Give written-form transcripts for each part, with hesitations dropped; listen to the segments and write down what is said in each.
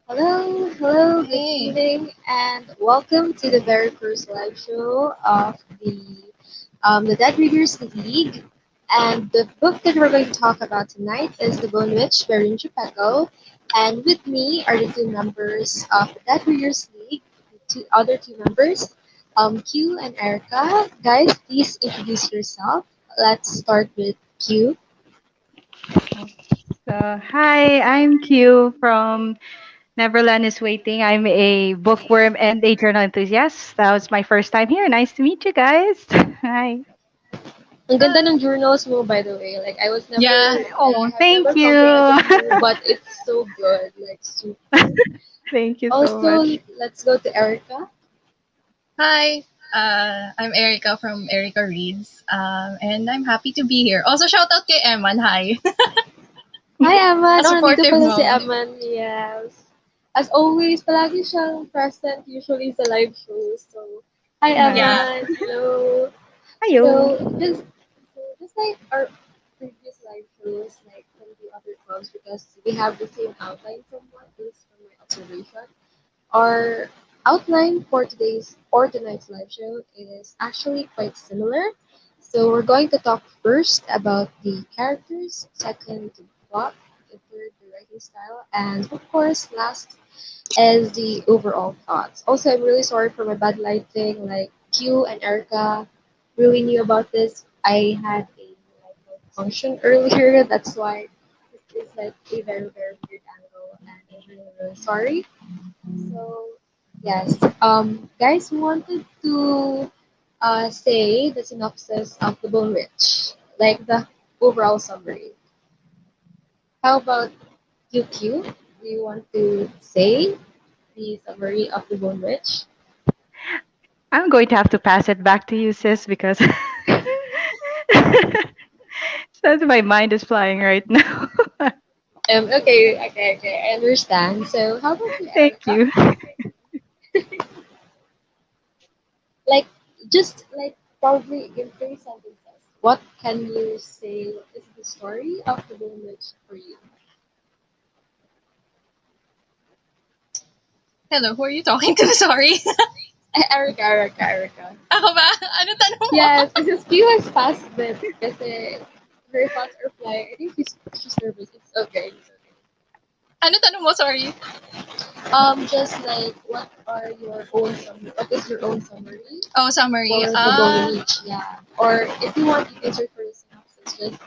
Hello, good Hey. evening, and welcome to the very first live show of the Dead Readers League. And the book that we're going to talk about tonight is The Bone Witch by Rin Chupeco. And with me are the two members of the Dead Readers League, the other two members, Q and Erica. Guys, please introduce yourself. Let's start with Q. Hi, I'm Q from Neverland is Waiting. I'm a bookworm and a journal enthusiast. That was my first time here. Nice to meet you guys. Hi. Ang ganda ng journals mo, by the way. Like, Yeah. I Oh, have thank never you. complimented you, but it's so good. Like, super. Thank you so Also, much. let's go to Erica. Hi. I'm Erica from Erica Reads. And I'm happy to be here. Also, shout out kay Eman. Hi. Hi, Aman. A Oh, nandito supportive pala si mom. Aman. Yes. As always, palagi siyang present usually sa live shows. So, hi, Hi. Yeah. Aman. Hello. So, Hiyo. just like our previous live shows, like from the other clubs, because we have the same outline somewhat, at least from my observation. Our outline for today's or tonight's live show is actually quite similar. So we're going to talk first about the characters, second the plot, the third the writing style, and of course last is the overall thoughts. Also, I'm really sorry for my bad lighting. Like Q and Erica really knew about this. I had a like malfunction earlier. That's why this is like a very weird angle, and I'm really sorry. So, yes, guys, we wanted to say the synopsis of The Bone Witch, like the overall summary. How about you, Q? Do you want to say the summary of The Bone Witch? I'm going to have to pass it back to you, sis, because since my mind is flying right now. Okay, I understand. So, how about you, Thank Erica? you. Like, just like probably in 3 sentences, what can you say is the story of The Bone Witch for you? Hello, who are you talking to? Sorry. Erica. Ako ba? Ano tanong mo? Yes, because Q has passed it. Kasi her thoughts are flying. I think she's nervous. It's okay. It's okay. Ano tanong mo? Sorry. Just like what are your own summary? What is your own summary Oh, summary. for the Golden Age? Yeah. Or if you want, you can search for the synopsis. Just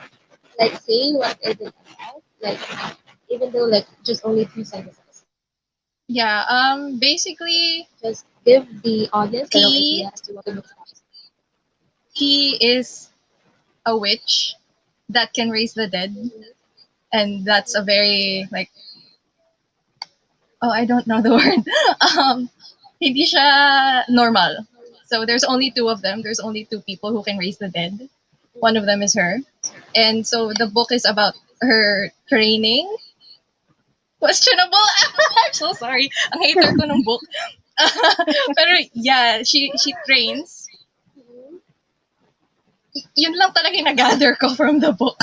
like say what is it about? Like even though like just only 3 sentences. Yeah. Basically, Just give the audience an T, idea as to what the book is about. he is a witch that can raise the dead. And that's a very, like, oh, I don't know the word. um, Hindi siya normal. So there's only two of them. There's only two people who can raise the dead. One of them is her. And so the book is about her training. Questionable. I'm so sorry. Ang hater ko ng book. Pero yeah, she trains. Mhm. Yun lang talaga yung na-gather ko from the book.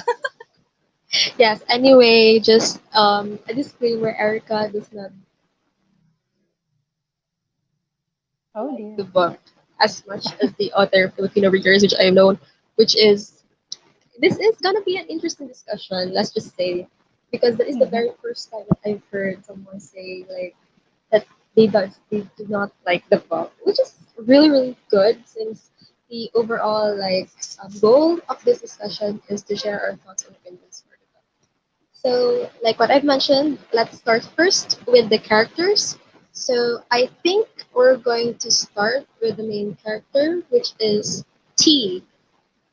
Yes. Anyway, just a disclaimer: Erica does not Oh like dear. the book as much as the other Filipino readers, which I know, which is this is gonna be an interesting discussion. Let's just say, because that is the Mhm. very first time that I've heard someone say like that they do not like the book, which is really good since the overall like goal of this discussion is to share our thoughts and opinions for the book. So, like what I've mentioned, let's start first with the characters. So, I think we're going to start with the main character, which is T.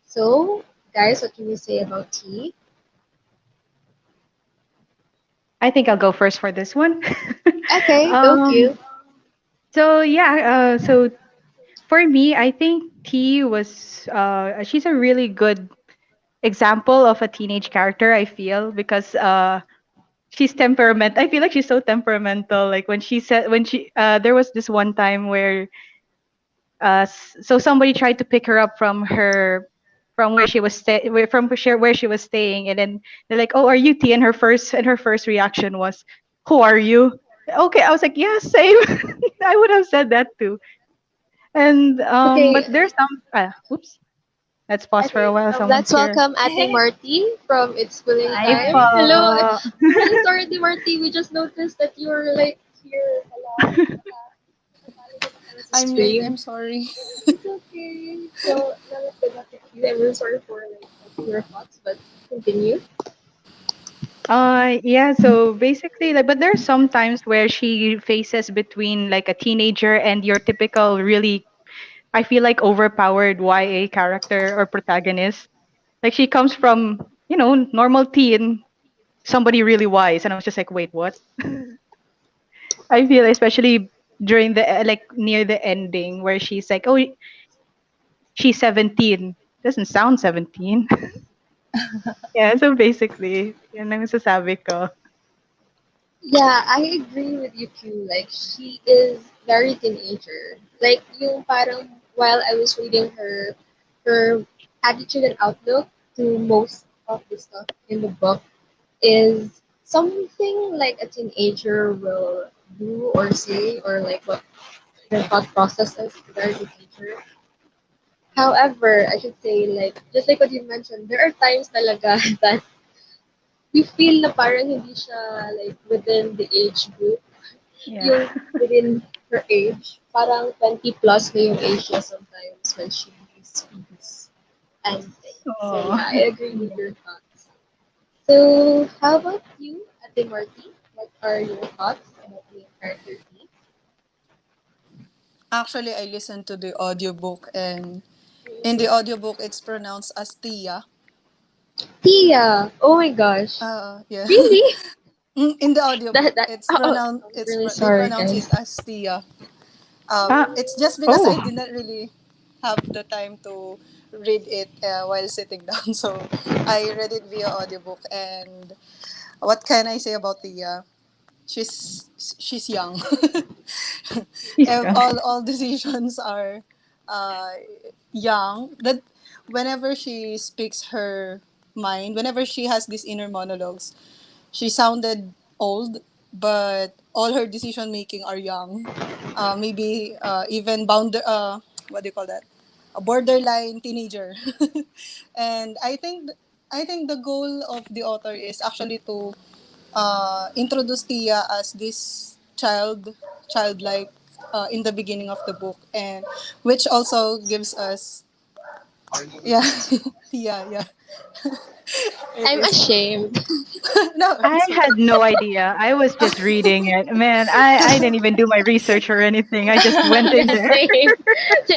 So, guys, what can you say about T? I think I'll go first for this one. Okay, go um, Q. so yeah, so for me, I think T was she's a really good example of a teenage character. I feel because she's temperament. I feel like she's so temperamental. Like when she said when she there was this one time where so somebody tried to pick her up from where she was where she was staying, and then they're like, "Oh, are you T?" And her first reaction was, "Who are you?" Okay, I was like, yeah, same. I would have said that too. And but Okay, there's some. Oops. Let's I pause for a think while. Someone's let's here. welcome Ate Marty from It's Schooling Hi Time. po. Hello. I'm really sorry, Ate Marty. We just noticed that you were like here a lot. Nakatali ka na pala sa I'm late. stream. I'm sorry. It's okay. So, now let's go back to you. I'm really sorry for like cutting your thoughts, but continue. Yeah, so basically, like, but there are some times where she faces between like a teenager and your typical, really, I feel like overpowered YA character or protagonist. Like she comes from, normal teen, somebody really wise, and I was just like, wait, what? I feel especially during the like near the ending where she's like, oh, she's 17. Doesn't sound 17. Yeah, so basically, yan ang masasabi ko. Yeah, I agree with you too. Like, she is very teenager. Like, yung parang while I was reading her attitude and outlook to most of the stuff in the book is something like a teenager will do or say, or like what their thought process is to their teenager. However, I should say, like, just like what you mentioned, there are times talaga that we feel na parang hindi siya like within the age group, Yeah. yung within her age. Parang 20 plus na yung age niya sometimes when she speaks and things. So Oh. yeah, I agree with your thoughts. So how about you, Ate Marty? What are your thoughts about the character T? Actually, I listened to the audiobook, and in the audiobook, it's pronounced as Tia. Tia! Oh my gosh. Yeah. Really? In the audiobook, That it's oh, pronounced. I'm It's really they sorry pronounce guys. it as Tia. Ah. It's just because I Oh. did not really have the time to read it while sitting down, so I read it via audiobook. And what can I say about Tia? She's young. He's young. All decisions are uh, young. That whenever she speaks her mind, whenever she has these inner monologues, she sounded old, but all her decision making are young. Maybe even what do you call that? A borderline teenager. And I think the goal of the author is actually to introduce Tia as this childlike in the beginning of the book, and which also gives us yeah Tia, yeah. It I'm is ashamed. no, I it's had okay. no idea. I was just reading it. Man, I didn't even do my research or anything. I just went in Yeah, there. same.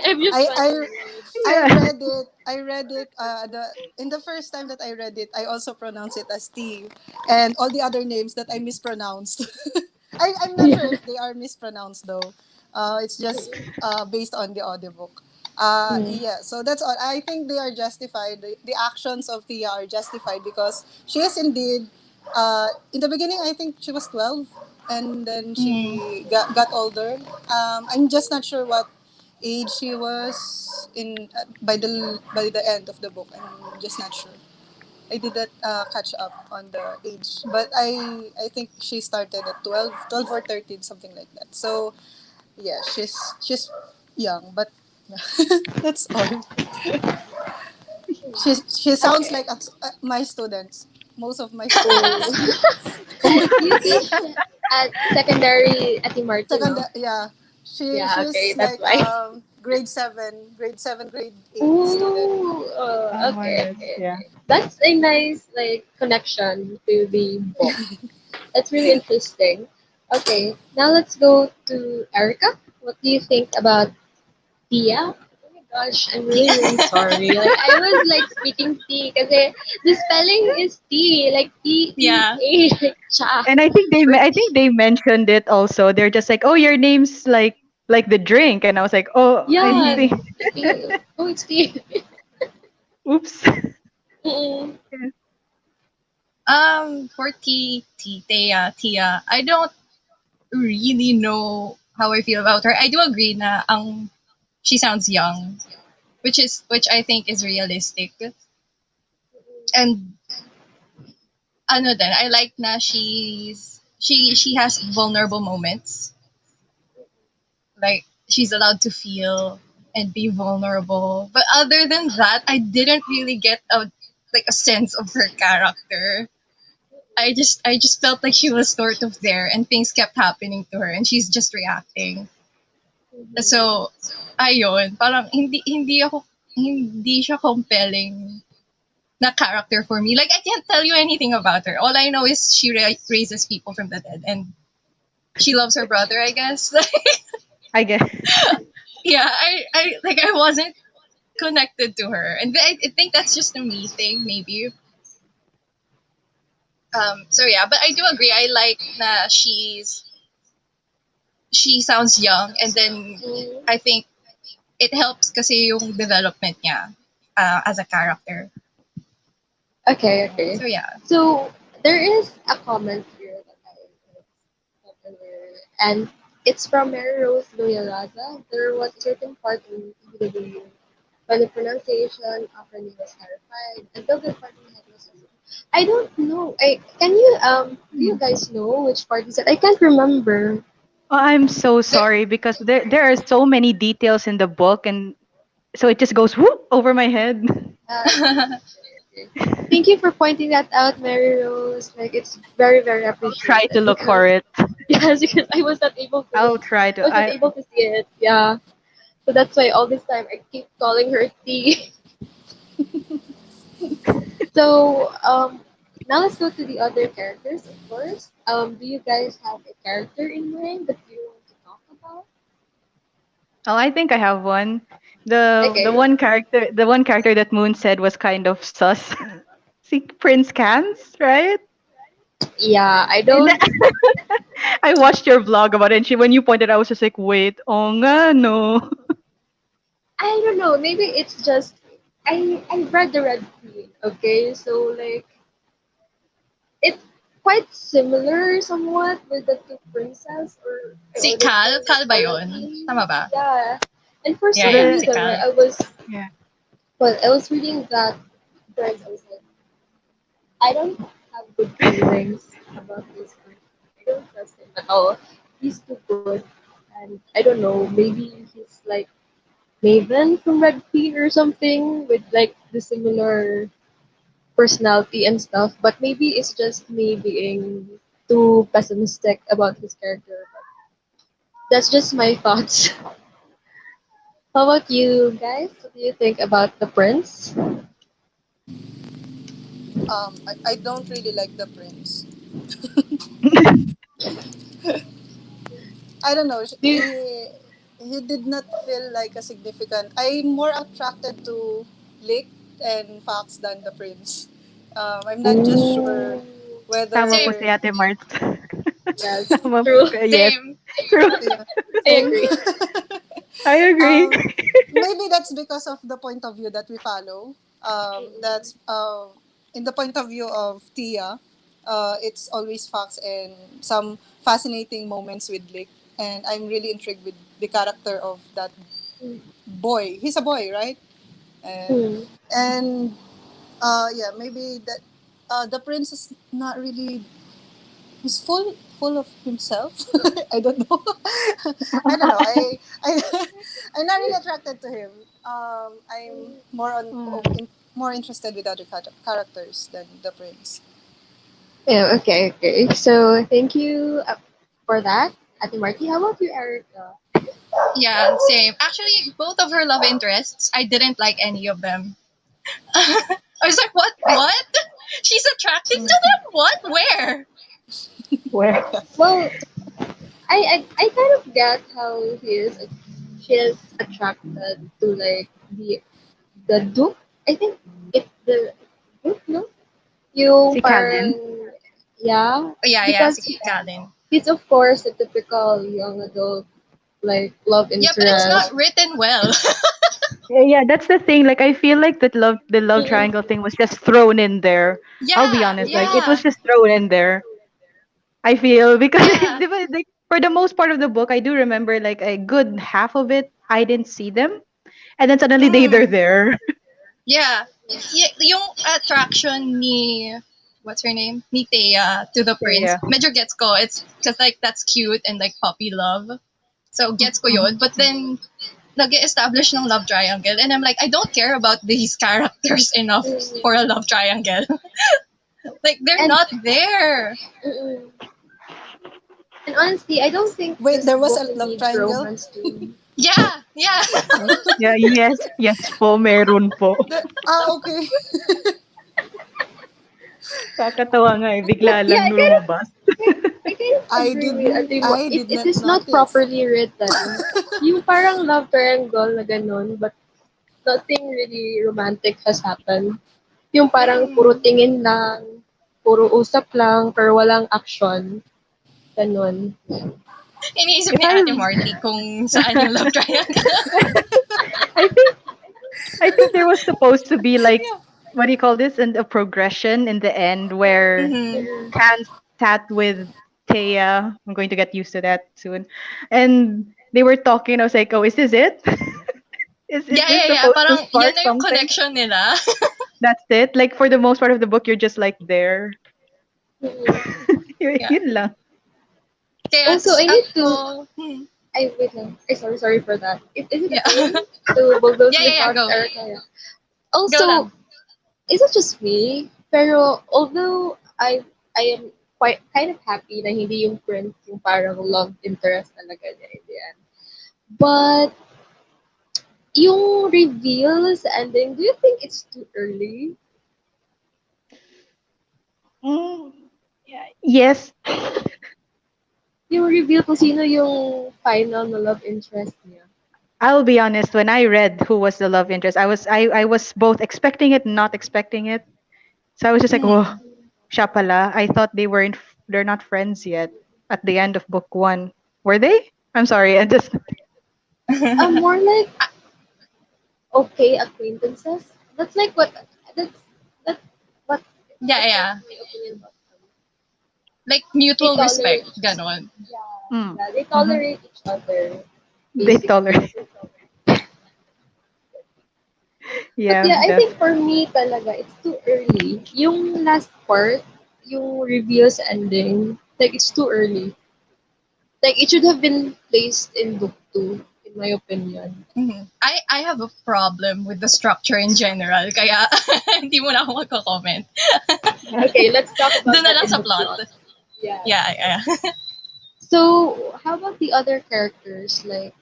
I'm just I went I to read. I Yeah. read it. I read it. The in the first time that I read it, I also pronounced it as T, and all the other names that I mispronounced. I'm not sure Yeah. if they are mispronounced though. It's just based on the audiobook. Mm. Yeah, so that's all. I think they are justified. The actions of Tia are justified because she is indeed. In the beginning, I think she was 12, and then Mm. she got older. I'm just not sure what age she was in by the end of the book. I'm just not sure. I did not catch up on the age, but I think she started at 12 or 13, something like that. So yeah, she's young, but that's all. She sounds Okay. like my students, most of my Oh. students. You teach at secondary at Martin, Second, no? yeah, Yeah, okay, she's that's like why. grade 7, grade 8 student. Ooh, Oh my okay, god. okay, Yeah. okay. That's a nice like connection to the book. That's really interesting. Okay, now let's go to Erica. What do you think about Tia? Oh my gosh, I'm really, really sorry. Like, I was like speaking T kasi the spelling is T, like Yeah. T-E-A, like cha. And I think they mentioned it also. They're just like, "Oh, your name's like the drink." And I was like, "Oh, I Yeah, think Mm. T. Oh, it's T. oops." Mm-mm. For Tia, I don't really know how I feel about her. I do agree na she sounds young, which I think is realistic. And ano din, I like na she has vulnerable moments. Like she's allowed to feel and be vulnerable. But other than that, I didn't really get a sense of her character. I just felt like she was sort of there and things kept happening to her and she's just reacting. Mhm. So ayun, parang hindi siya compelling na character for me. Like I can't tell you anything about her. All I know is she raises people from the dead and she loves her brother, I guess. I guess. Yeah, I wasn't connected to her, and I think that's just a me thing, maybe. So yeah, but I do agree. I like na she sounds young, and then Mhm. I think it helps kasi yung development niya as a character. Okay, okay. So yeah. So there is a comment here that I got earlier, and it's from Mary Rose Loyalaza. There was a certain part in EW when the pronunciation of her name was clarified until the part in my head was I don't know. I can you do you guys know which part is it? I can't remember. Oh, I'm so There, sorry because there are so many details in the book, and so it just goes whoop over my head. Okay, okay, okay. Thank you for pointing that out, Mary Rose. Like it's very, very I'll try to appreciated look because for it. yes, because I'll try I to. wasn't able to see it. Yeah. So that's why all this time I keep calling her T. So now let's go to the other characters, of course. Do you guys have a character in mind that you want to talk about? Oh, I think I have one. Okay. The one character that Moon said was kind of sus. See, Prince Cans, right? Yeah, I And don't I watched your vlog about it, and when you pointed, out, I was just like, wait, oh nga no. I don't know, maybe it's just I read the Red Queen, okay? So like it's quite similar somewhat with the two princess si or the Cal, two Cal ba yun? nobility. Tama ba? Yeah. And for Yeah, some yeah, The si reason, right, Cal. yeah. I was reading that prince, I was like, I don't have good feelings about this person. I don't trust him at all. He's too good. And I don't know, maybe he's like Maven from Red Queen or something with like the similar personality and stuff, but maybe it's just me being too pessimistic about his character. But that's just my thoughts. How about you guys? What do you think about the prince? I don't really like the prince. I don't know. Do you, He did not feel like a significant. I'm more attracted to Lick and Fox than the prince. I'm not just sure ooh, Tama po Same, si whether. Ate Mart. yes, Tama po. true. Yes, same. true. Yeah, I same. agree. I agree. um, Maybe that's because of the point of view that we follow. That's in the point of view of Tia. It's always facts and some fascinating moments with Lick, and I'm really intrigued with the character of that boy. He's a boy, right? And Mm, yeah, maybe that the prince is not really. He's full of himself. I don't know. I don't know. I I'm not really attracted to him. I'm more more interested with other characters than the prince. yeah, okay, okay. So thank you for that. Ate Marty, how about you, Erica? Yeah, same. Actually, both of her love interests, I didn't like any of them. I was like, what? What? She's attracted to them? What? Where? Where? Well, I kind of get how she is attracted to like the Duke. I think it's the Duke, no? Yung Si parang Calvin. yeah, Yeah, yeah, because si Kalin. he's of course a typical young adult like love Yeah, but it's interest. not written well. Yeah, yeah, that's the thing. Like, I feel like the love Mm, triangle thing was just thrown in there. I'll be Yeah, honest, like it was yeah, just thrown in there. I feel because yeah. like, for the most part of the book, I do remember like a good half of it. I didn't see them, and then suddenly they're Mm, there. yeah. Yung attraction ni what's her name? Ni Thea to the prince. Yeah. Medyo gets ko. It's just like that's cute and like puppy love. So gets ko yun. But then nag-establish ng love triangle and I'm like, I don't care about these characters enough Mm. for a love triangle. Like they're And not there. mm, and honestly, I don't think Wait, this there was book a love needs triangle? romance to. Yeah, yeah. Yeah, yes, yes po, meron po. Okay. Kakatawa nga eh, bigla Yeah, lang lumabas. I kind of agree with Ate Mo. I did It not is not notice. properly written. Yung parang love triangle na ganun, but nothing really romantic has happened. Yung parang puro Mm. tingin lang, puro usap lang, pero walang action. Ganun. Iniisip If ni I Ate Marty kung saan yung love triangle. I think I think there was supposed to be like Yeah. what do you call this? And a progression in the end where Mm-hmm. Mm. Can sat with Taya. I'm going to get used to that soon. And they were talking. I was like, oh, is this it? Is Yeah, this yeah, yeah. supposed to Parang yan spark na yung something? connection nila. That's it. Like for the most part of the book, you're just like there. Mm. Yeah. Yun lang. Kaya Also, I need to. ako, I wait lang. Ay, sorry for that. Is it yeah. okay to bulldoze Yeah, my yeah, yeah, thoughts, go. Erica? Yeah. Go Also, lang. is it just me? Pero although I am quite kind of happy na hindi yung prince yung parang love interest talaga niya in the end. But yung reveal sa ending, do you think it's too early? Mm, yeah. Yes. Yung reveal kung sino yung final na love interest niya. I'll be honest. When I read who was the love interest, I was both expecting it and not expecting it. So I was just like, oh, Mm. siya pala. I thought they're not friends yet at the end of book one. Were they? I'm sorry. I just More like okay acquaintances. That's like what that's that's what Yeah, that's like yeah. my opinion about them. Like They mutual respect. tolerate Ganon. mm, yeah, they hmm tolerate each other they basically. tolerate. But Yeah, yeah, I def. think for me talaga it's too early. Yung last part, yung reveals ending, like it's too early. Like it should have been placed in book 2 in my opinion. I have a problem with the structure in general. Kaya hindi mo na ako magko-comment. Okay, let's talk about Doon na that lang in sa the plot. plot. Yeah. Yeah, yeah. So, how about the other characters? Like,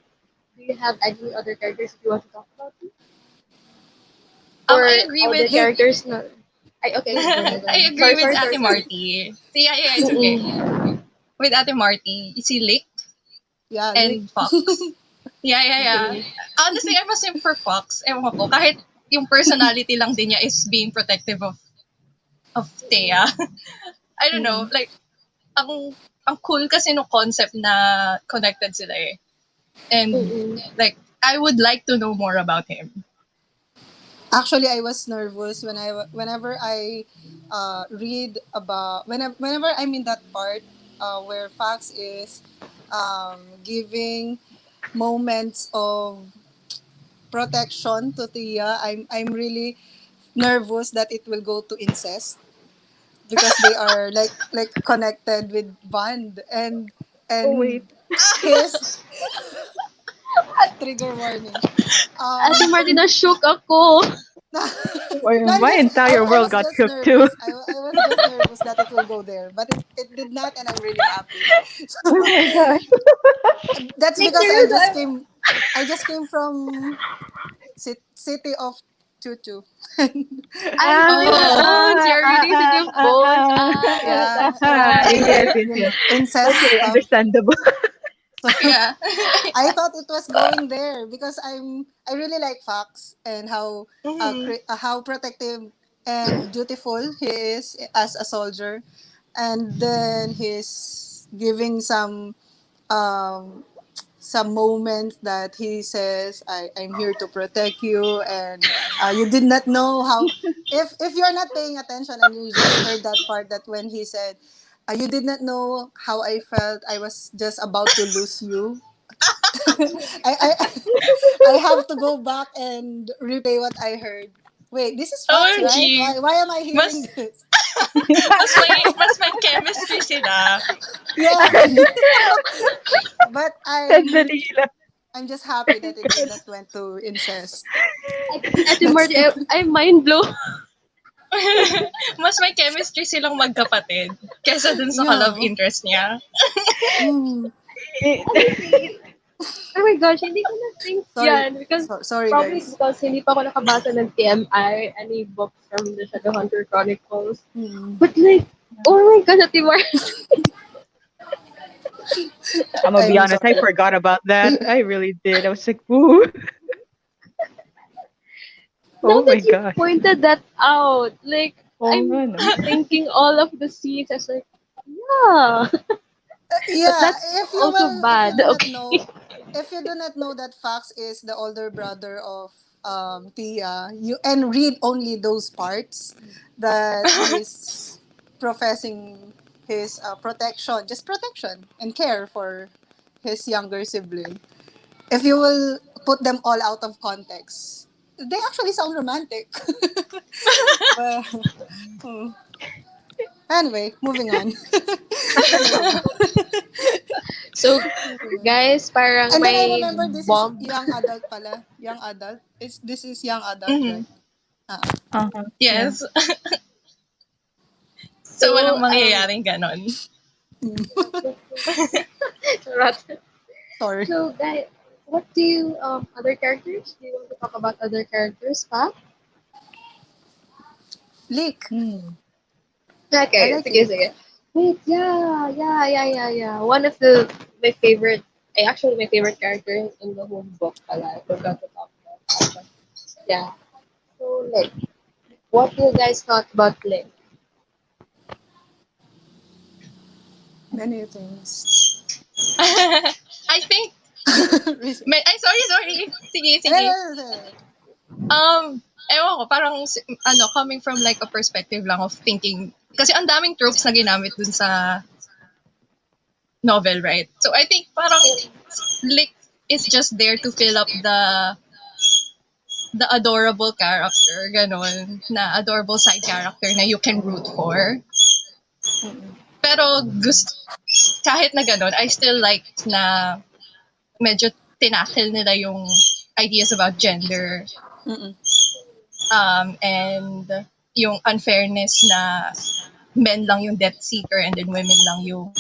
do you have any other characters you want to talk about? I Or agree all the with Hey, characters na... Ay, okay, go ahead, go I ahead. agree Sorry, with sorry, sorry, Ate sorry. Marty. Yeah, yeah, it's okay. Mm-mm. With Ate Marty, si Lick yeah, Lick. and Fox. Yeah, yeah, yeah. Mm-mm. Honestly, I'm a simp for Fox. Ewan ko. Kahit yung personality lang din niya is being protective of Thea. I don't know. Mm. Like, ang cool kasi no concept na connected sila eh. And Mm-mm. like, I would like to know more about him. Actually, I was nervous whenever I read about whenever I'm in that part where Fax is giving moments of protection to Tia. I'm really nervous that it will go to incest because they are like connected with bond Oh and wait. his trigger warning. Ate Um, Martina, shook ako. no, I'm My just entire I world was got just shook too. nervous. I was just nervous that it will go there, but it did not, and I'm really happy. Oh my gosh. That's Like, because seryoso, I just came from city of Tutu. ay, Oh, bones. You're reading City of Bones. Yeah, That's and why. Yes, yes, yes. incest Okay, stuff. understandable. So yeah. I thought it was going there because I really like Fox and Mhm. how protective and dutiful he is as a soldier, and then he's giving um some moments that he says, I'm here to protect you, and you did not know how if you're not paying attention and you just heard that part, that when he said, you did not know how I felt, I was just about to lose you. I I have to go back and replay what I heard. Wait, this is facts, right? OMG. Why am I hearing Mas this? mas may chemistry sila. Yeah. But Sandali lang. I'm just happy that it did not went to incest. Ate That's Marty, I'm mind blown. Mas may chemistry silang magkapatid kaysa dun sa ka-love yeah. interest niya. Mm. Honestly, oh my gosh, hindi ko na-think Sorry. yan. Because, Sorry probably guys. because hindi pa ako nakabasa ng TMI, any books from the Shadowhunter Chronicles. Mm. But like, oh my gosh, Ate Marty. I'm gonna be I'm honest, I sorry. forgot about that. I really did. I was like, "Ooh, Now oh that my you gosh, pointed that out, like, oh I'm no." thinking all of the scenes. I was like, yeah. But Yeah, that's also if you bad. do not Okay. know, if you do not know that Fox is the older brother of Tia, you and read only those parts that he's professing his protection, just protection and care for his younger sibling. If you will put them all out of context, they actually sound romantic. But hmm. Anyway, moving on. moving on. So, guys, parang And then I may remember this is bomb. young adult pala. Young adult. This is young adult, Mhm. right? Ah. Uh-huh. Yeah. Yes. So, So, walang mangyayaring ganon. Sorry. so guys, what do you, other characters? Do you want to talk about other characters, pa? Leak. Hmm. I Okay, like sige, Leak. sige. Wait, yeah. One of the, my favorite, actually my favorite character in the whole book pala. I forgot to talk about that. But yeah. So, like, what do you guys thought about Link? Many things. I think, Reason. ay, sorry. Sige. Ewan ko, parang, coming from like a perspective lang of thinking, kasi ang daming tropes na ginamit dun sa novel, right? So I think parang Lick is just there to fill up the adorable character, ganon, na adorable side character na you can root for. Mm-mm. Pero kahit na ganon, I still like na medyo tinakil nila yung ideas about gender, Mm-mm. and yung unfairness na men lang yung death seeker and then women lang yung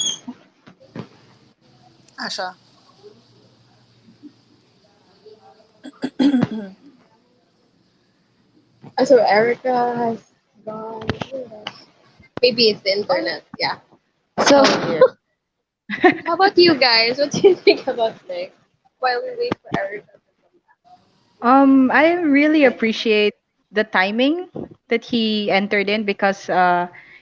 Asha. So Erica has gone. Maybe it's the internet. Yeah. So, Oh dear. how about you guys? What do you think about Nick? While we wait for Erica to come I really appreciate the timing that he entered in because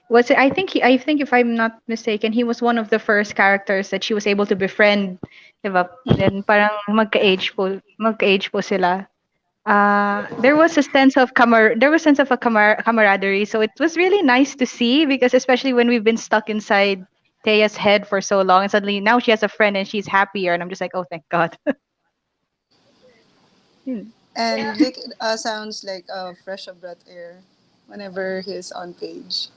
was I think if I'm not mistaken, he was one of the first characters that she was able to befriend, 'di ba? Mm-mm. Then parang magka-age po sila. There was a sense of camaraderie, so it was really nice to see because especially when we've been stuck inside Teya's head for so long and suddenly now she has a friend and she's happier and I'm just like, oh, thank God. Hmm. And Leak sounds like a fresh of breath air whenever he's on page.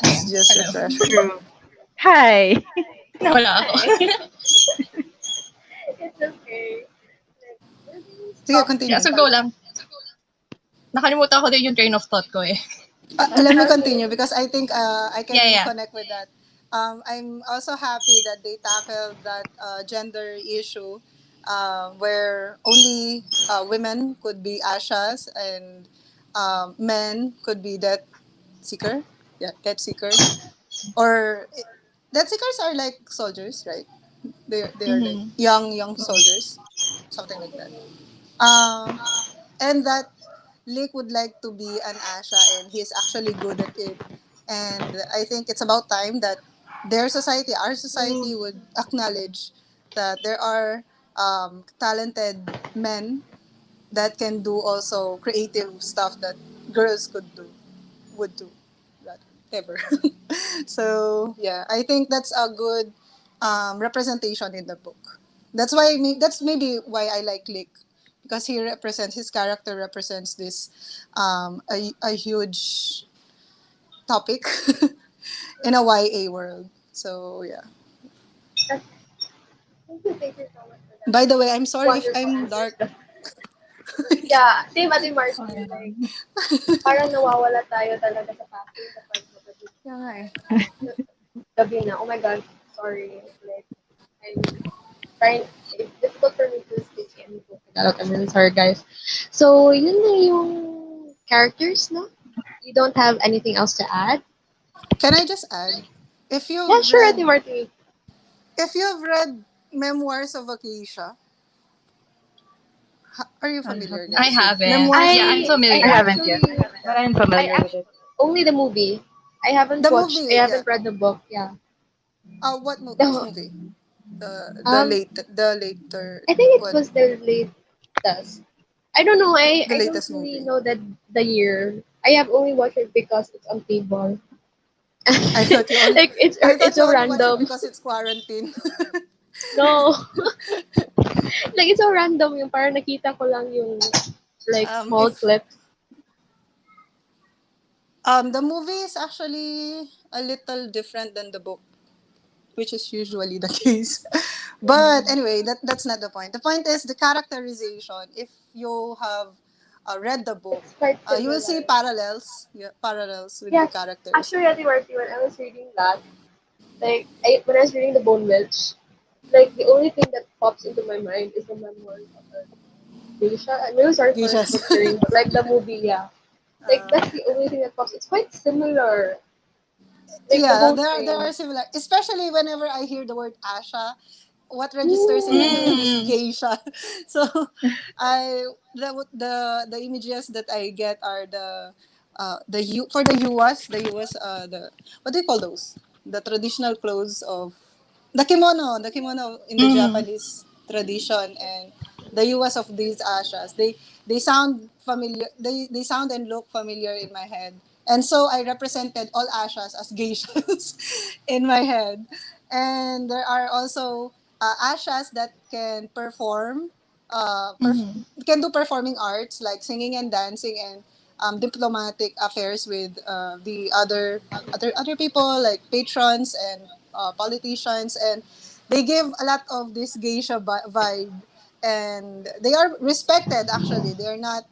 It's just hello. refreshing. True. Hi. Nawala ako. back? It's okay. We're being Sige, stopped Yeah, continue. so go lang. Nakalimutan ko din yung train of thought ko eh. Let me continue because I think I can Yeah. connect with that. I'm also happy that they tackled that gender issue where only women could be ashas and men could be death seeker. Yeah, death seeker. Or death seekers are like soldiers, right? They're like Mm-hmm. young soldiers, something like that. Um, and that Lake would like to be an Asha and he's actually good at it. And I think it's about time that their society, our society, would acknowledge that there are talented men that can do also creative stuff that girls could do, would do, rather, ever. So yeah, I think that's a good representation in the book. That's maybe why I like Lick because his character represents this a huge topic in a YA world. So yeah. That's, thank you so much for that By the way, I'm sorry if wonderful I'm answers. dark. Yeah, same Ate Marky, like, Um, parang nawawala tayo talaga sa passing sa part mo kasi Yeah, nga eh. gabi na. Oh my God, sorry. Like, I'm trying, it's difficult for me to speak in Tagalog. I'm really sorry, guys. So, yun na yung characters, no? You don't have anything else to add? Can I just add? If Yeah, you've sure, Ate read Marky. if you've read Memoirs of Acacia, are you I familiar, I haven't. guys, with haven't. Memoirs Yeah, of I'm I familiar. haven't yet, Actually, but I'm I familiar with actually, it. only the movie. I haven't the watched, I movie? Yeah. haven't read the book, yeah. Which The, movie? um, The later I think it what was the latest. I don't know. the I don't latest really movie. know the year. I have only watched it because it's on cable. I thought you only Like I thought it's you so only watch it random. because it's quarantine. No, like it's so random. Yung parang nakita ko lang yung like small If clips. the movie is actually a little different than the book, which is usually the case. But Mhm. anyway, that's not the point. The point is the characterization. If you have read the book, It's quite you will see similar. parallels, yeah, parallels with the Yes, characters. actually, Ate Marty, when I was reading that, like when I was reading the Bone Witch, like the only thing that pops into my mind is the memoirs of a geisha. I'm really sorry for Geishas. butchering, but like the movie, yeah. Like uh, that's the only thing that pops. It's quite similar. Like the yeah, whole there are thing. similar. Especially whenever I hear the word Asha, what registers in my mind is Mm. Mm. geisha. So, I the images that I get are the for the yuwas the what do you call those? The traditional clothes of the kimono in the Mm. Japanese tradition, and the yuwas of these ashas. They sound familiar. They sound and look familiar in my head, and so I represented all ashas as geishas in my head. And there are also ashas that can perform, Mm. can do performing arts like singing and dancing, and diplomatic affairs with the other people like patrons and politicians, and they give a lot of this geisha vibe, and they are respected. Actually, they are not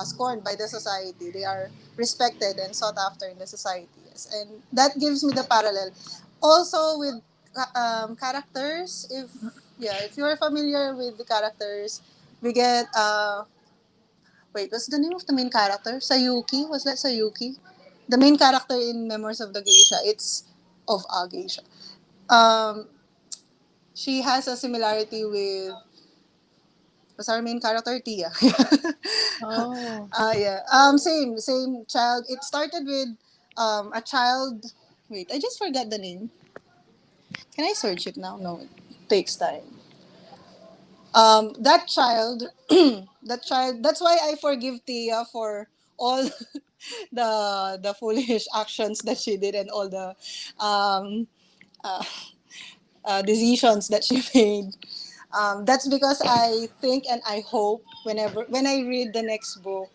scorned by the society. They are respected and sought after in the society. Yes. And that gives me the parallel also with characters. If you are familiar with the characters, we get wait, what's the name of the main character? Sayuki? Was that Sayuki? The main character in Memoirs of the Geisha. It's of a geisha. Um, she has a similarity with what's our main character? Tia. Oh. Yeah. Same child. It started with a child. Wait, I just forgot the name. Can I search it now? No, it takes time. That child, that child. That's why I forgive Tia for all the foolish actions that she did, and all the um, uh, decisions that she made. That's because I think and I hope when I read the next book,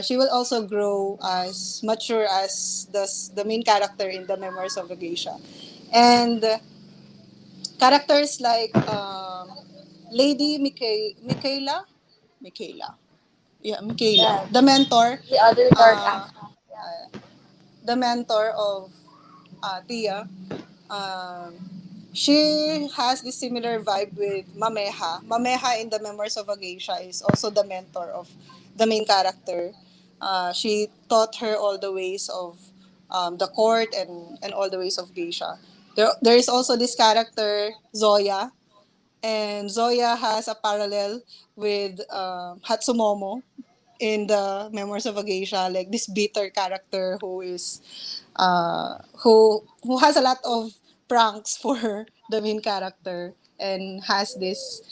she will also grow as mature as the main character in the Memoirs of a Geisha, and characters like Lady Michaela, yeah, Michaela, Yeah. the mentor, The other dark uh, aspect. Yeah. the mentor of Tia. Um, she has this similar vibe with Mameha. Mameha in the Memoirs of a Geisha is also the mentor of the main character. She taught her all the ways of the court, and all the ways of geisha. There is also this character, Zoya, and Zoya has a parallel with Hatsumomo in the Memoirs of a Geisha, like this bitter character who has a lot of pranks for the main character, and has this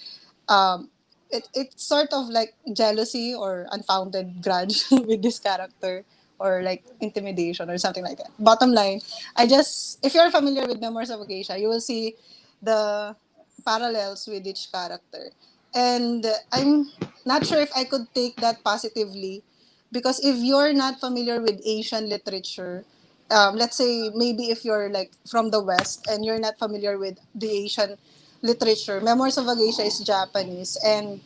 it's sort of like jealousy or unfounded grudge with this character, or like intimidation or something like that. Bottom line, I just if you're familiar with Memoirs of a Geisha, you will see the parallels with each character. And I'm not sure if I could take that positively, because if you're not familiar with Asian literature, let's say maybe if you're like from the West and you're not familiar with the Asian literature, Memoirs of a Geisha is Japanese, and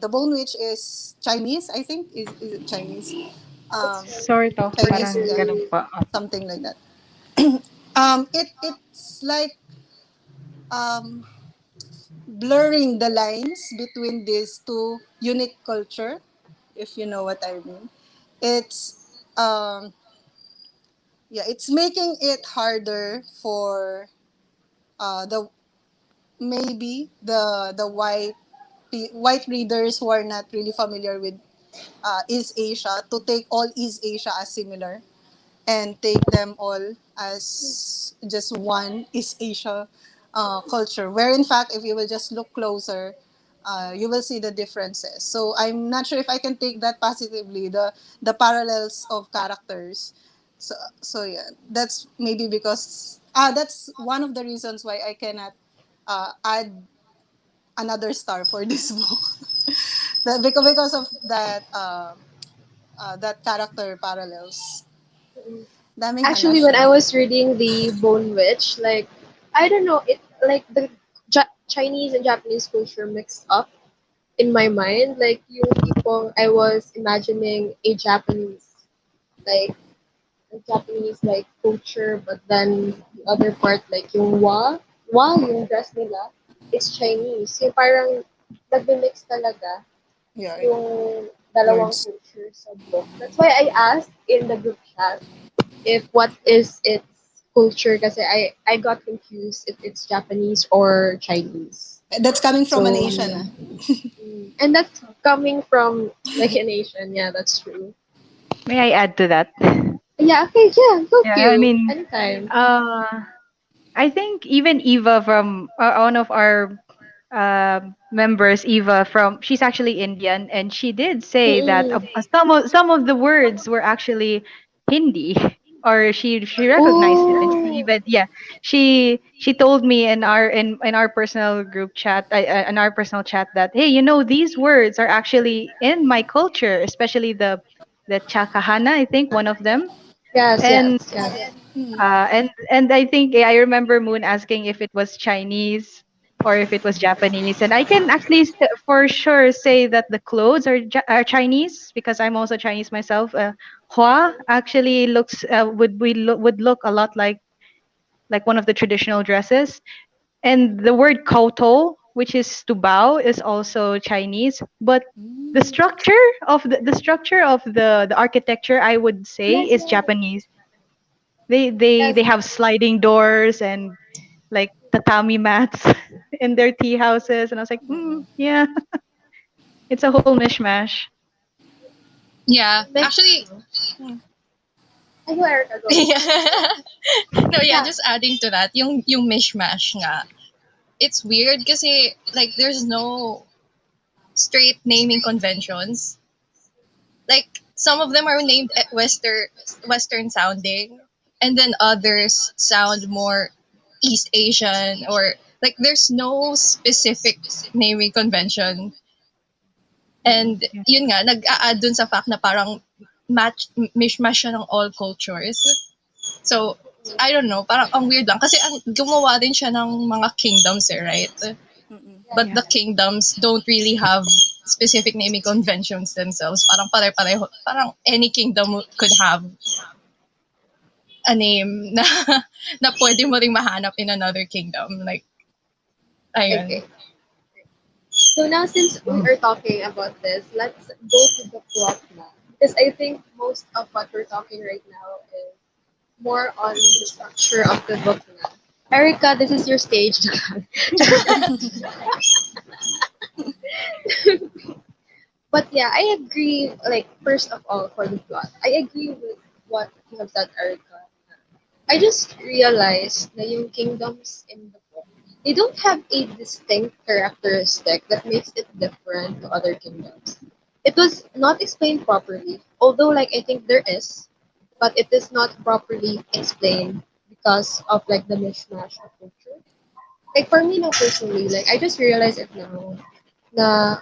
The Bone Witch is Chinese. I think is it Chinese? It's Um, Sort of, Chinese, parang yeah, ganun history. pa. something like that. It's like um, blurring the lines between these two unique culture, if you know what I mean. It's um, yeah, it's making it harder for the maybe the white readers who are not really familiar with East Asia to take all East Asia as similar and take them all as just one East Asia culture. Where in fact, if you will just look closer, you will see the differences. So I'm not sure if I can take that positively. The parallels of characters. So yeah, that's maybe because that's one of the reasons why I cannot add another star for this book. Because of that that character parallels. Mm. Daming Actually, when I Hanashi. was reading the Bone Witch, like I don't know, it like the Chinese and Japanese culture mixed up in my mind. Like yung tipong I was imagining like a Japanese like culture, but then the other part like yung yung dress nila is Chinese. Yung parang nagbe-mix talaga Yeah, yeah. yung dalawang Words. culture sa book. That's why I asked in the group chat if what is its culture kasi I got confused if it's Japanese or Chinese. That's coming from an So Asian. Ah. and that's coming from like an Asian, yeah, that's true. May I add to that? Yeah, okay, yeah, go Yeah, I you. mean, Anytime. uh, I think even Eva from one of our members, Eva from she's actually Indian, and she did say that Mm-mm. some of the words were actually Hindi, or she recognized it, and she Oh, even she told me in our personal group chat, in our personal chat, that hey, these words are actually in my culture, especially the Chakahana, I think one of them. yes, And yes, yes. Hmm. I think I remember Moon asking if it was Chinese or if it was Japanese, and I can actually for sure say that the clothes are Chinese, because I'm also Chinese myself. Hua actually looks would look a lot like one of the traditional dresses, and the word koto, which is to bow, is also Chinese, but the structure of the architecture, I would say, Yes, is yes, Japanese. They yes. have sliding doors and like tatami mats in their tea houses, and I was like, yeah, it's a whole mishmash. Yeah, Mix. actually, I go, Erica, go. yeah. No, yeah, Yeah. just adding to that, yung mishmash nga. It's weird kasi like there's no straight naming conventions. Like some of them are named Western sounding, and then others sound more East Asian, or like there's no specific naming convention. And Yeah. yun nga, nag-a-add dun sa fact na parang mishmash siya ng all cultures. So, I don't know, parang ang weird lang. Kasi gumawa din siya ng mga kingdoms right? Yes, But Yeah. the yes. kingdoms don't really have specific naming conventions themselves. Parang pare-pareho. Parang any kingdom could have a name na, na pwede mo ring mahanap in another kingdom. Like, ayun. Okay. So now since we are talking about this, let's go to the plot now. Because I think most of what we're talking right now is more on the structure of the book now. Erica, this is your stage. But yeah, I agree. Like first of all, for the plot, I agree with what you have said, Erica. I just realized that yung kingdoms in the book, they don't have a distinct characteristic that makes it different to other kingdoms. It was not explained properly, although like I think there is, but it is not properly explained because of like the mishmash of culture. Like for me now personally, like I just realized it now. Na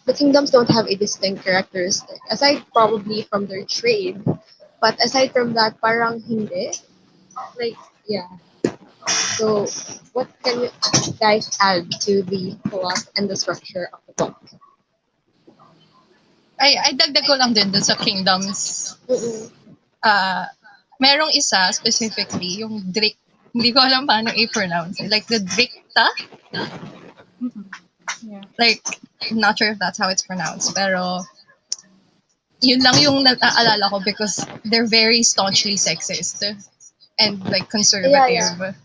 the kingdoms don't have a distinct characteristic, aside probably from their trade. But aside from that, parang hindi. Like, yeah. So, what can you guys add to the plot and the structure of the book? Ay dagdag ko lang din dun sa kingdoms. Mm-mm. Ah, merong isa specifically, yung Drake. Hindi ko alam paano i-pronounce it. Like the Drikta? Mm-mm. Yeah. Like, I'm not sure if that's how it's pronounced. Pero, yun lang yung naalala ko because they're very staunchly sexist and like Yeah, yeah. conservative.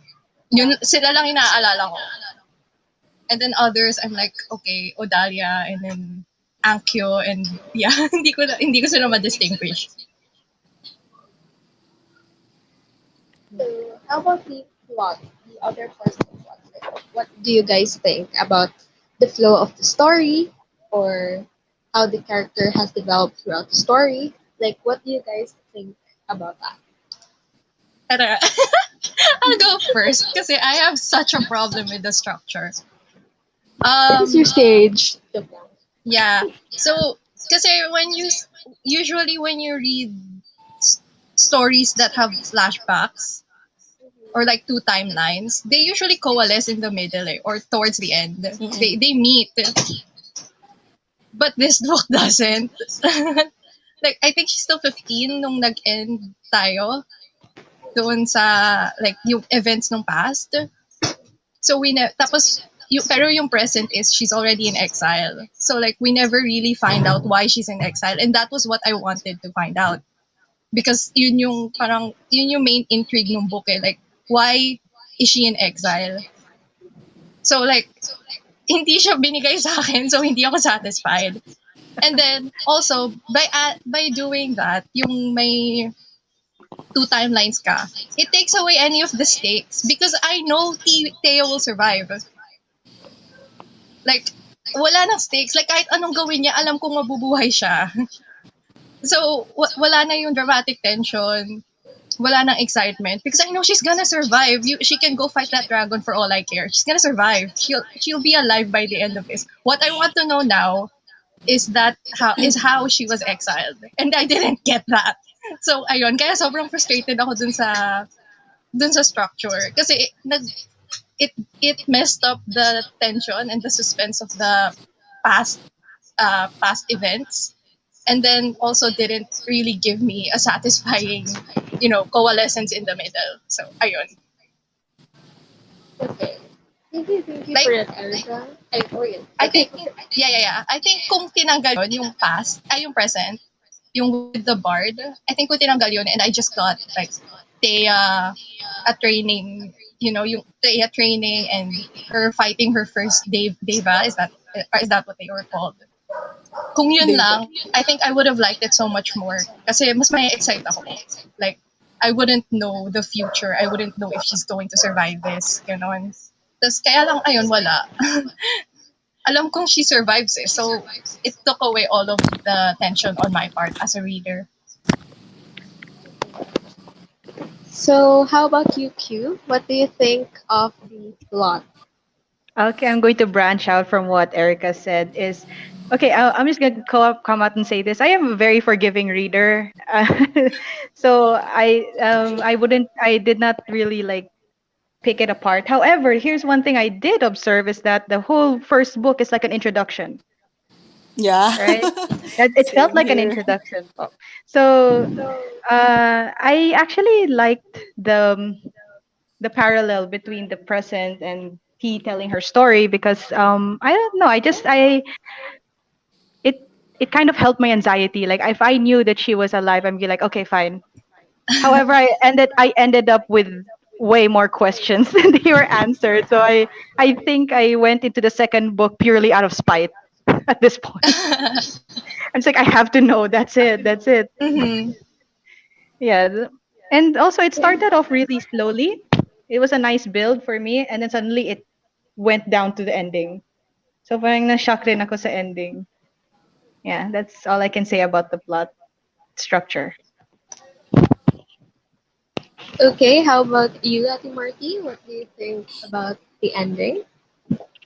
Yun, sila lang yung naaalala ko. And then others, I'm like, okay, Odalia, and then Ankyo, and yeah, hindi ko sila ma-distinguish. So, how about the plot, the other parts of the plot? Like, what do you guys think about the flow of the story or how the character has developed throughout the story? Like, what do you guys think about that? Tara, I'll go first kasi I have such a problem with the structure. It is your Um, stage. yeah. So, kasi usually when you read s- stories that have flashbacks or like two timelines, they usually coalesce in the middle or towards the end. Mm-mm. They meet, but this book doesn't. Like I think she's still 15 nung nag-end tayo doon sa like yung events nung past. So tapos pero yung present is she's already in exile. So like we never really find out why she's in exile, and that was what I wanted to find out because yun yung main intrigue ng book eh. Like why is she in exile? So like hindi siya binigay sa akin, so hindi ako satisfied. And then also by doing that, yung may two timelines ka, it takes away any of the stakes because I know Teo will survive. Like wala nang stakes. Like kahit anong gawin niya, alam kong mabubuhay siya. So wala na yung dramatic tension. Wala nang excitement because I know she's gonna survive. She can go fight that dragon for all I care. She's gonna survive. She'll be alive by the end of this. What I want to know now is how she was exiled, and I didn't get that. So ayun, kaya sobrang frustrated ako dun sa structure kasi it it messed up the tension and the suspense of the past past events, and then also didn't really give me a satisfying coalescence in the middle. So ayun, Okay. Thank you like for that, Erica. I Orion. I Okay. think yeah, I think kung tinanggal yun yung past ay yung present, yung with the bard, I think kung tinanggal yun and I just got like Thea a training, yung Thea training and her fighting her first Deva, is that what they were called? Kung yun Deva. lang, I think I would have liked it so much more kasi mas may excite ako. Like I wouldn't know the future. I wouldn't know if she's going to survive this, ganon. Tas kaya lang ayun wala. Alam kong she survives eh. So it took away all of the tension on my part as a reader. So, how about you, Q? What do you think of the plot? Okay, I'm going to branch out from what Erica said. Is okay. I'm just gonna come out and say this. I am a very forgiving reader, so I did not really like pick it apart. However, here's one thing I did observe is that the whole first book is like an introduction, Yeah. right? That it felt Same like an here. introduction. So I actually liked the parallel between the present and T telling her story because I don't know, I it it kind of helped my anxiety. Like if I knew that she was alive, I'd be like, okay, fine. However, I ended up with way more questions than they were answered. So I think I went into the second book purely out of spite at this point. I'm just like, I have to know. That's it. That's it. Mm-hmm. Yeah. And also it started off really slowly. It was a nice build for me, and then suddenly it went down to the ending. So parang na-shock rin ako sa ending. Yeah, that's all I can say about the plot structure. Okay, how about you, Ate Marty? What do you think about the ending?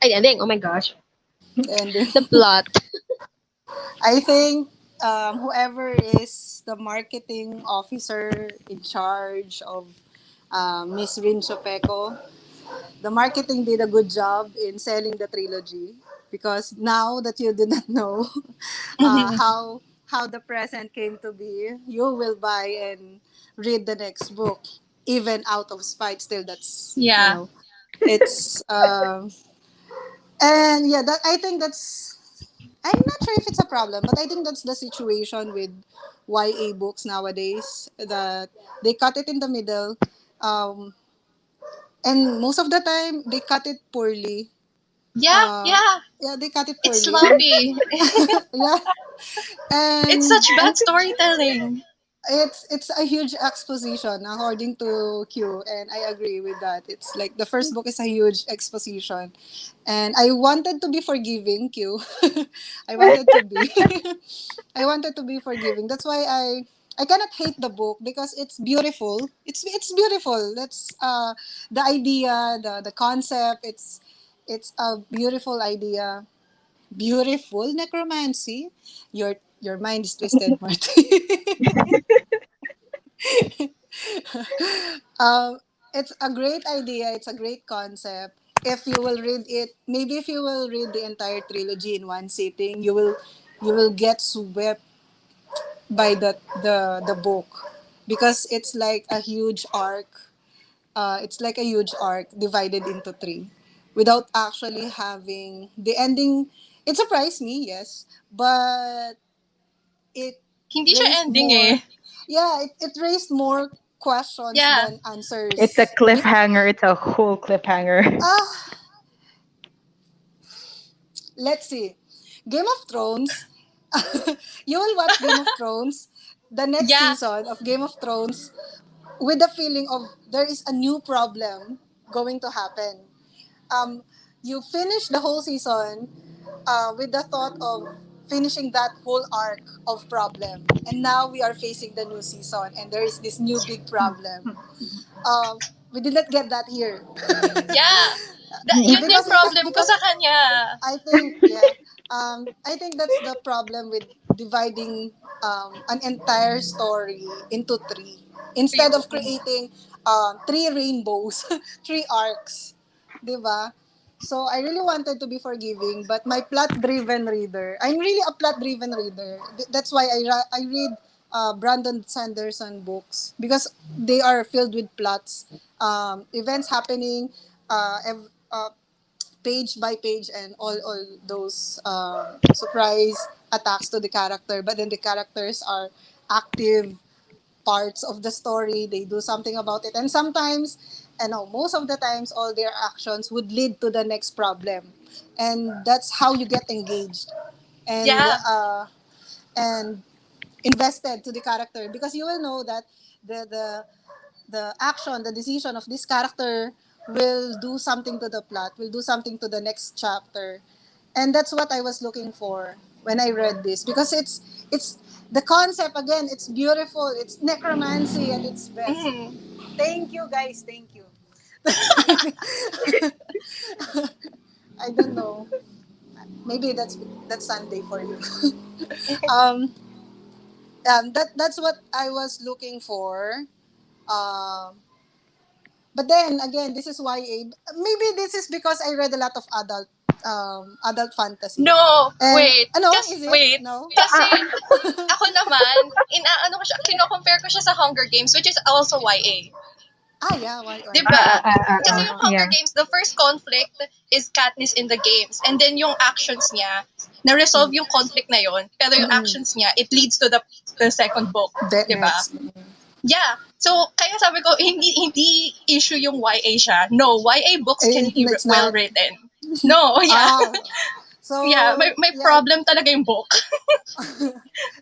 Ay, ending. Oh my gosh. Ending. The plot. I think whoever is the marketing officer in charge of Miss Rin Chupeco, the marketing did a good job in selling the trilogy, because now that you do not know how the present came to be, you will buy and read the next book, even out of spite. Still, that's, Yeah. it's and yeah, that I think that's. I'm not sure if it's a problem, but I think that's the situation with YA books nowadays. That they cut it in the middle, um, and most of the time they cut it poorly. Yeah, Uh, yeah. yeah, they cut it It's poorly, and sloppy. yeah, It's and such bad storytelling. it's a huge exposition according to Q, and I agree with that. It's like the first book is a huge exposition, and I wanted to be forgiving, Q. I wanted to be. I wanted to be forgiving. That's why I cannot hate the book, because it's beautiful. It's beautiful. That's the idea, the concept. It's a beautiful idea. Beautiful necromancy. Your mind is twisted, Marty. um, it's a great idea. It's a great concept. If you will read it, maybe if you will read the entire trilogy in one sitting, you will get swept by the book, because it's like a huge arc. It's like a huge arc divided into three, without actually having the ending. It surprised me, yes, but it Hindi siya raised ending eh. more. Yeah, it raised more questions Yeah. than It's a answers. cliffhanger. It's a whole cliffhanger. Ah, let's see. Game of Thrones. You will watch Game of Thrones, the next Yeah. season of Game of Thrones, with the feeling of there is a new problem going to happen. Um, you finish the whole season with the thought of finishing that whole arc of problem, and now we are facing the new season, and there is this new big problem. We did not get that here. Yeah. Yun because yung problem ko because sa kanya. I think, yeah. I think that's the problem with dividing an entire story into three, Three instead of books. creating three rainbows, three arcs, diba? So I really wanted to be forgiving, but my plot-driven reader, I'm really a plot-driven reader. That's why I read Brandon Sanderson books, because they are filled with plots, events happening, page by page, and all those surprise attacks to the character, but then the characters are active parts of the story. They do something about it, and sometimes, and no, most of the times, all their actions would lead to the next problem, and that's how you get engaged and Yeah. and invested to the character, because you will know that the the the action, the decision of this character will do something to the plot, will do something to the next chapter. And that's what I was looking for when I read this, because it's the concept, again, it's beautiful, it's necromancy at its best. Mm. Thank you, guys, thank you. I don't know. Maybe that's Sunday for you. um, that's what I was looking for. Um, But then again, this is YA. Maybe this is because I read a lot of adult fantasy. No, And wait. ano, is it? Wait. No. Kasi ako naman, inaano ko siya, kino-compare ko siya sa Hunger Games, which is also YA. Ah, yeah, YA. 'Di ba? Yeah. Kasi Uh yung huh. Hunger Yeah. Games, the first conflict is Katniss in the games. And then yung actions niya, na-resolve yung conflict na yon. Pero yung actions niya, it leads to the second book. That 'Di ba? next. Yeah. So, kaya sabi ko, hindi issue yung YA siya. No, YA books can be It's well not. written. No, yeah. Ah. Yeah, So may yeah, problem talaga yung book.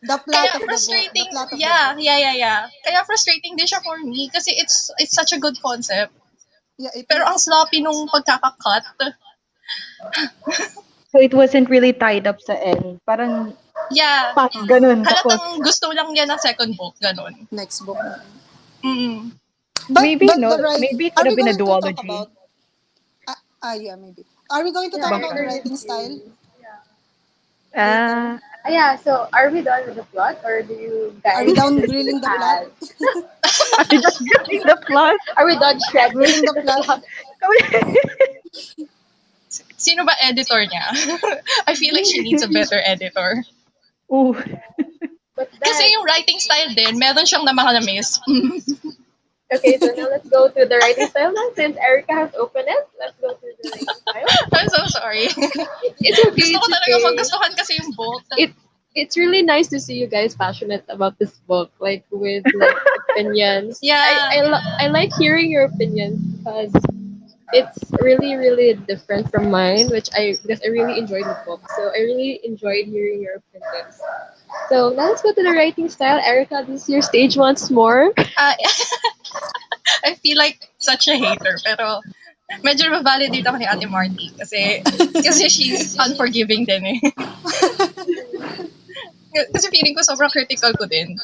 the Kaya plot of the book. The frustrating, plot of the yeah, book. yeah, yeah, yeah. Kaya frustrating din siya for me kasi it's such a good concept. Yeah, it Pero ang is. sloppy nung pagkakakat. So it wasn't really tied up sa end. Parang Yeah. pat ganun tapos Halatang gusto lang niya ng second book, ganun. Next book. Mm. maybe But no, the right. maybe it Are could have we been a going to talk duology. about? Yeah, maybe. Are we going to Yeah, talk I about Bangka. the agree with writing style you. Yeah. Ah, later? Yeah, so are we done with the plot or do you Are we guys down just grilling the plot? add? Are you just getting the plot? Are we done shredding Grilling the the plot? plot? Sino ba editor niya? I feel like she needs a better editor. Ooh. But Kasi then, yung writing style din, meron siyang na mga na-miss. okay, so now let's go to the writing style now. Since Erica has opened it, let's go to the writing style. I'm so sorry. It's okay, Gusto ko it's talaga okay. magustuhan kasi yung book. It it's really nice to see you guys passionate about this book, like with like opinions. Yeah. I like hearing your opinions because it's really different from mine, which I because I really enjoyed the book, so I really enjoyed hearing your opinions. So now let's go to the writing style. Erica, this is your stage once more. Uh, I feel like such a hater, pero medyo ma-validate ako ni Ate Marty kasi she's unforgiving din eh. Kasi feeling ko sobrang critical ko din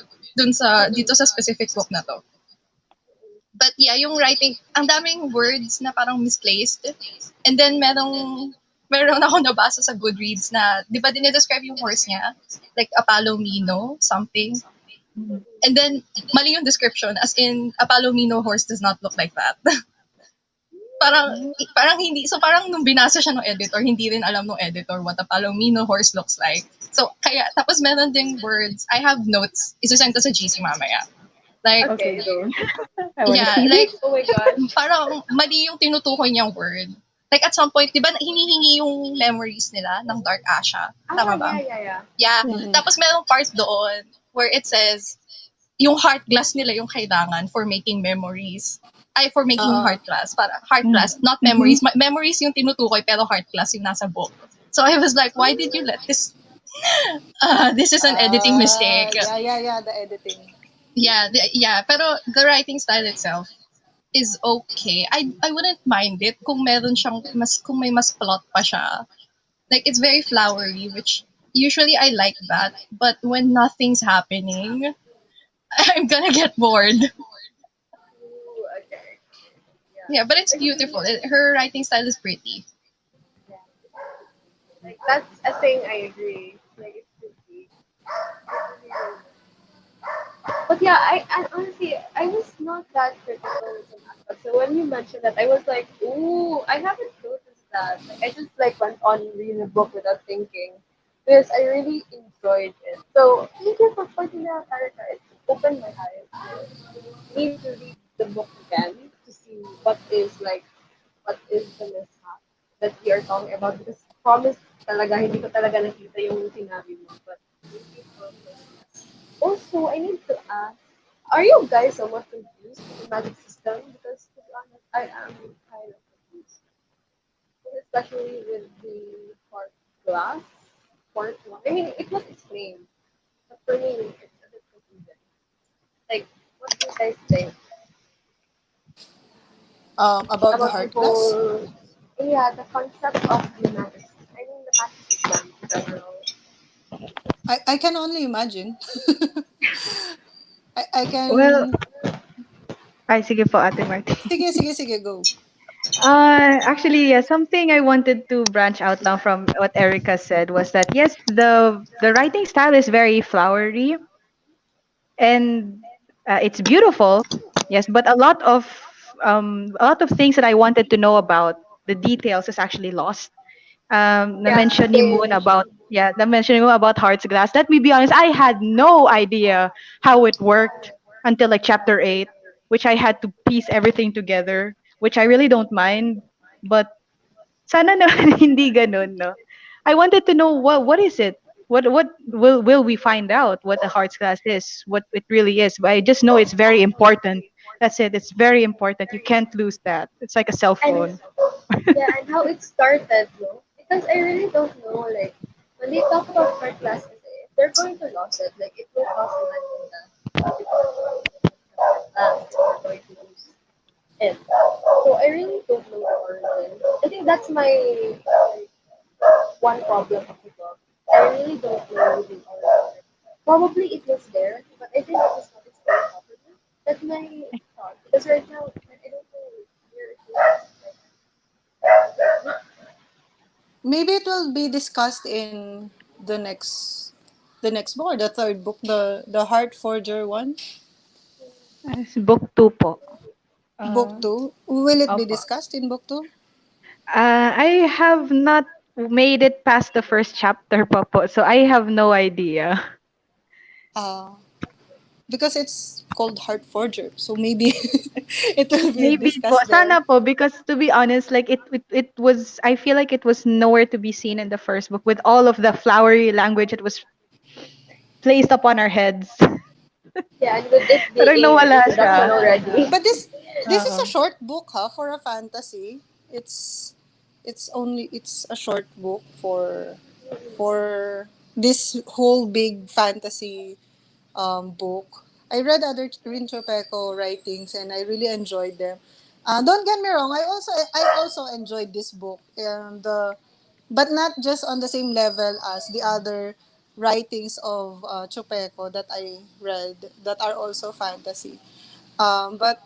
dito sa specific book na to. But yeah, yung writing, ang daming words na parang misplaced. And then meron ako nabasa sa Goodreads na, di ba dinidescribe yung horse niya? Like a palomino, something. And then, mali yung description. As in, a palomino horse does not look like that. parang hindi, so parang nung binasa siya ng editor, hindi rin alam ng editor what a palomino horse looks like. So, kaya, tapos meron ding words, I have notes, isusend ko sa GC mamaya. Like, Okay, Okay. go. I want to yeah, see like, this. Oh my gosh. parang mali yung tinutukoy niyang word. Like at some point, di ba hinihingi yung memories nila ng Dark Asha? Ah, Tama yeah, ba? yeah, yeah. Yeah. Mm-mm. Tapos merong part doon where it says, yung heart glass nila yung kailangan for making memories. Ay, for making Oo. heart glass. Para heart glass, not Mm-hmm. memories. Memories yung tinutukoy, pero heart glass yung nasa book. So I was like, why did you let this? This is an editing mistake. Yeah, the editing. Yeah. Pero the writing style itself is okay. I wouldn't mind it kung meron siyang kung may mas plot pa siya. Like it's very flowery, which usually I like that. But when nothing's happening, I'm gonna get bored. Ooh, okay. Yeah. Yeah, but it's Like, beautiful. Her writing style is pretty. yeah. Like that's a thing I agree. Like it's pretty. It really, really But yeah, I honestly I was not that critical with some aspects. So when you mentioned that, I was like, ooh, I haven't noticed that. Like I just like went on reading the book without thinking because I really enjoyed it. So thank you for pointing that out, Erica. It opened my eyes. I need to read the book again to see what is the mishap that we are talking about because promise talaga hindi ko talaga nakita yung sinabi mo. But thank you for pointing that. Also, I need to ask, are you guys somewhat confused with the magic system? Because to be honest, I am kind of confused. Especially with the part glass, part one. I mean, it was explained, but for me, it's a bit confusing. Like, what do you guys think About the about the heart glass. whole, yeah, the concept of the magic system? I mean, the magic system in general. I can only imagine. I Well, can. ay, sige po, Ate Marty. Sige, go. Actually, yeah, something I wanted to branch out now from what Erica said was that yes, the writing style is very flowery and it's beautiful. Yes, but a lot of things that I wanted to know about the details is actually lost. Yeah, Na-mention ni same. Moon about yeah, na-mention ni Moon about Heart's Glass. Let me be honest, I had no idea how it worked until like chapter 8, which I had to piece everything together, which I really don't mind. But sana naman hindi ganun, no? I wanted to know what is it? What will we find out what a Heart's Glass is, what it really is. But I just know it's very important. That's it. It's very important. You can't lose that. It's like a cell And phone. yeah, and how it started, no? Because I really don't know, like, when they talk about third class, if they're going to lose it, like, it will cause a life and death. If they're going to lose it. So I really don't know the origin. I think that's my like, one problem of the book. I really don't know the origin. Probably it was there, but I think it was not explained properly. That's my thought. Because right now, like, I don't know where it is. Like, Maybe it will be discussed in the next. the next book or the third book, the Heart Forger one, Book 2 po. book Uh, two. Will it be Opo. discussed in book two? I have not made it past the first chapter pa po, so I have no idea. Uh, because it's called Heart Forger, so maybe it will be Maybe po, discussed there. sana po, because to be honest, like it was, I feel like it was nowhere to be seen in the first book with all of the flowery language it was placed upon our heads. Yeah, and with it Parang being nawala in production siya. already. But this is a Oo. short book, huh, for a fantasy. It's a short book for this whole big fantasy book. I read other Rin Chupeco writings and I really enjoyed them. Don't get me wrong, I also enjoyed this book, and but not just on the same level as the other writings of Chupeco that I read that are also fantasy. But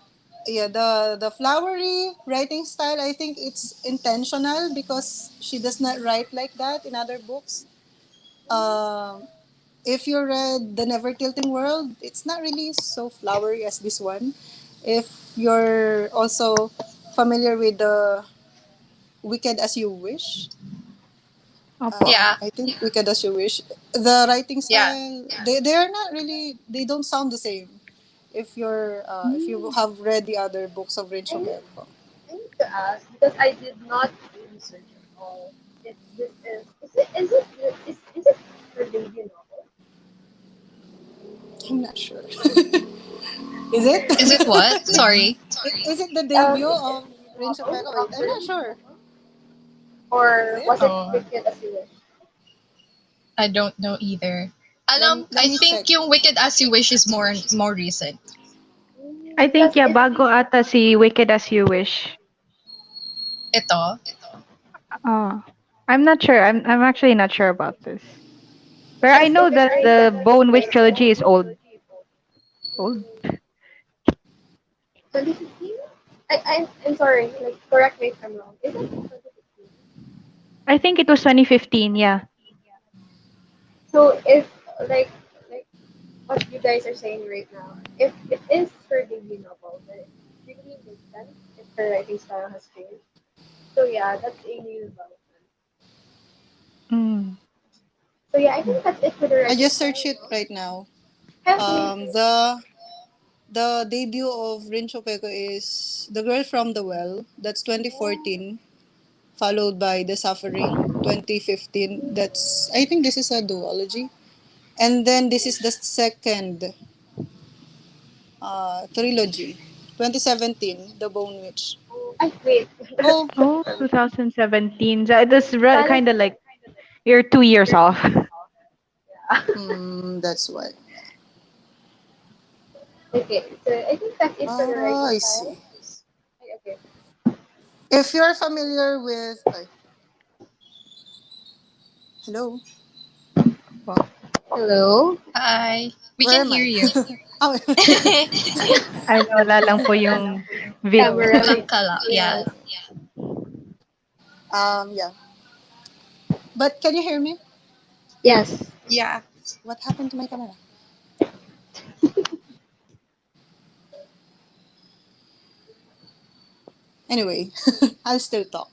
yeah, the flowery writing style, I think it's intentional because she does not write like that in other books. Um, if you read The Never Tilting World, it's not really so flowery as this one. If you're also familiar with the Wicked as You Wish, Opo. Yeah, I think Wicked as You Wish, the writing yeah. style, they are not really, they don't sound the same. If you have read the other books of Rin I need, Chupeco. I need to ask because I did not do research at all. If this is it her debut novel? I'm not sure. Is it? Is it what? Sorry. Is it the debut Is it of a debut Rin novel Chupeco? Wait, of I'm her not debut sure. novel? Is Or it? was it Oh, Wicked as You Wish? I don't know either. Let I me check. think yung Wicked As You Wish is more recent. I Because think, yeah, it bago ata si Wicked as You Wish. Ito. Oh, I'm not sure. I'm actually not sure about this. But I because know if it that reads the as a Bone Wish novel, trilogy is old. Old. 2015? I'm sorry, like correct me if I'm wrong. Is it 2015? I think it was 2015. Yeah. So if like like what you guys are saying right now, if it is her debut novel, then it really makes sense if her writing style has changed. So yeah, that's a new development. Mm. So yeah, I think that's it for the I writing just style, searched it no? right now. Yeah, please. Um, the the debut of Rin Chupeco is The Girl from the Well. That's 2014, followed by The Suffering 2015. That's, I think this is a duology. And then this is the second trilogy, 2017, The Bone Witch. I wait. Oh, Oh, 2017. So it is Spanish. kind of like you're 2 years off. Yeah. that's why. Okay, so I think that's it for the Ah, writing I style. see. Okay. If you're familiar with, ay, hello, Po. Hello. Hi. We where can am hear I? you. Oh, Ay, wala lang po yung video. Camera. Kulang-kala. Yeah. Yes. yeah. But can you hear me? Yes. Yeah. What happened to my camera? Anyway, I'll still talk.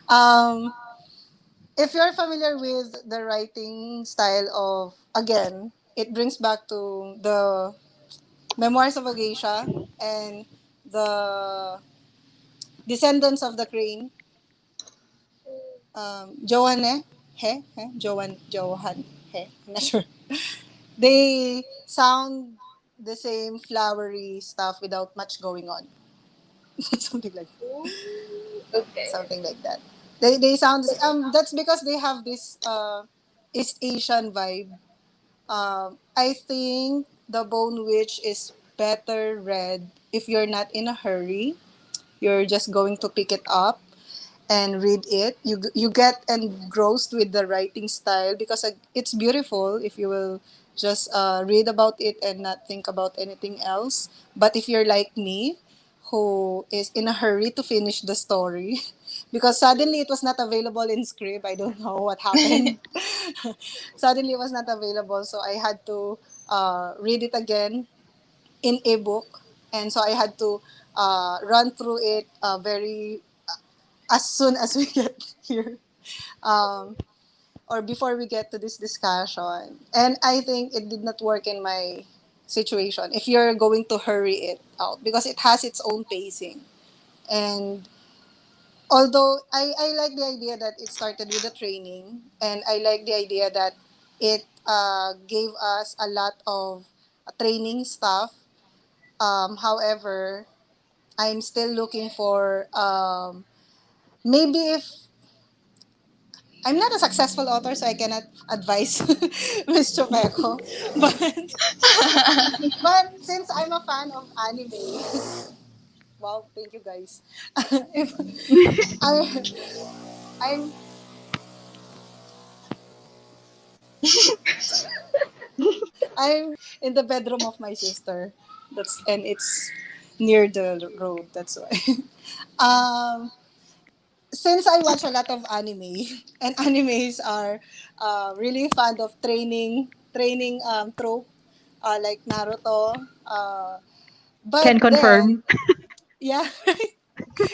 Um, if you're familiar with the writing style of, again, it brings back to the Memoirs of a Geisha and the Descendants of the Crane. Joanne, Johan, I'm not sure. They sound the same flowery stuff without much going on. Something like Ooh, okay. something like that. They sound that's because they have this East Asian vibe. I think The Bone Witch is better read if you're not in a hurry. You're just going to pick it up and read it. You get engrossed with the writing style because it's beautiful if you will just read about it and not think about anything else. But if you're like me, who is in a hurry to finish the story because suddenly it was not available in script. I don't know what happened. Suddenly it was not available, so I had to read it again in ebook, and so I had to run through it very as soon as we get here. Um, or before we get to this discussion. And I think it did not work in my situation if you're going to hurry it out because it has its own pacing. And although I like the idea that it started with the training, and I like the idea that it gave us a lot of training stuff. However, I'm still looking for maybe if I'm not a successful author, so I cannot advise Miss Chupeco. But since I'm a fan of anime, wow, thank you guys. If I, I'm I'm in the bedroom of my sister. It's near the road. That's why. Um, since I watch a lot of anime, and animes are really fond of training trope, like Naruto. But Can then, confirm. yeah,